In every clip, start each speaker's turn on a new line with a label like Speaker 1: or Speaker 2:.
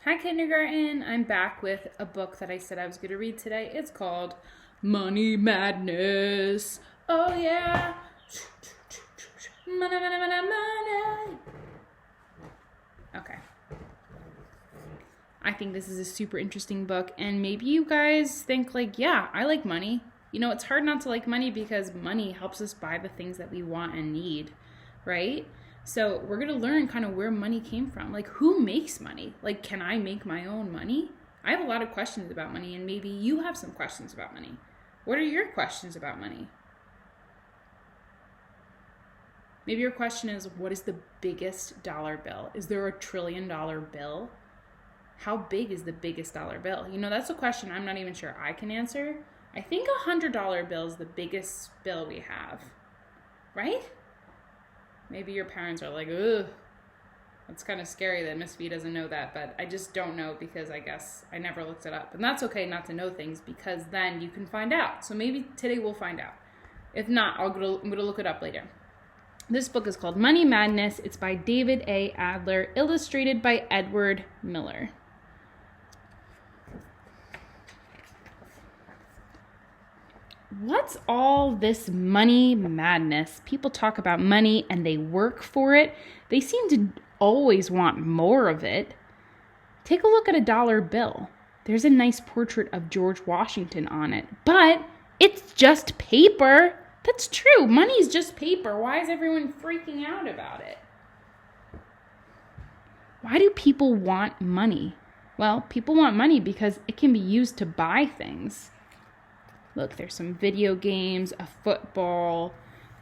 Speaker 1: Hi, kindergarten. I'm back with a book that I said I was going to read today. It's called Money Madness. Oh, yeah. Money, money, money, money. Okay. I think this is a super interesting book, and maybe you guys think, like, yeah, I like money. You know, it's hard not to like money because money helps us buy the things that we want and need, right? So we're going to learn kind of where money came from. Like, who makes money? Like, can I make my own money? I have a lot of questions about money, and maybe you have some questions about money. What are your questions about money? Maybe your question is, what is the biggest dollar bill? Is there $1 trillion bill? How big is the biggest dollar bill? You know, that's a question I'm not even sure I can answer. I think $100 bill is the biggest bill we have, right? Maybe your parents are like, ugh, that's kind of scary that Miss V doesn't know that, but I just don't know because I guess I never looked it up. And that's okay not to know things because then you can find out. So maybe today we'll find out. If not, I'm going to look it up later. This book is called Money Madness. It's by David A. Adler, illustrated by Edward Miller. What's all this money madness? People talk about money and they work for it. They seem to always want more of it. Take a look at a dollar bill. There's a nice portrait of George Washington on it, but it's just paper. That's true. Money's just paper. Why is everyone freaking out about it? Why do people want money? Well, people want money because it can be used to buy things. Look, there's some video games, a football,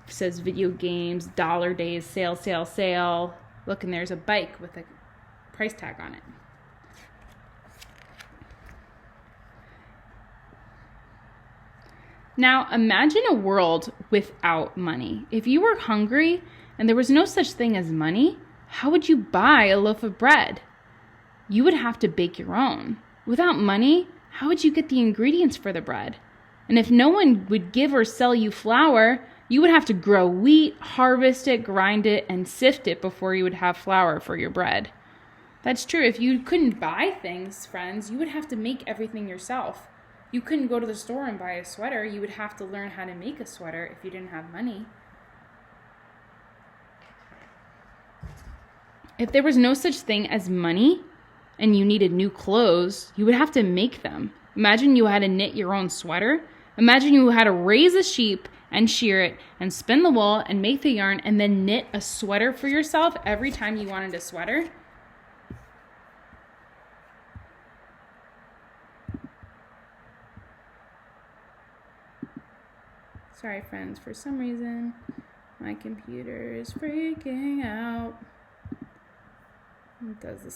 Speaker 1: it says video games, dollar days, sale, sale, sale. Look, and there's a bike with a price tag on it. Now, imagine a world without money. If you were hungry and there was no such thing as money, how would you buy a loaf of bread? You would have to bake your own. Without money, how would you get the ingredients for the bread? And if no one would give or sell you flour, you would have to grow wheat, harvest it, grind it, and sift it before you would have flour for your bread. That's true. If you couldn't buy things, friends, you would have to make everything yourself. You couldn't go to the store and buy a sweater. You would have to learn how to make a sweater if you didn't have money. If there was no such thing as money and you needed new clothes, you would have to make them. Imagine you had to knit your own sweater. Imagine you had to raise a sheep and shear it and spin the wool and make the yarn and then knit a sweater for yourself every time you wanted a sweater. Sorry, friends, for some reason my computer is freaking out. It does this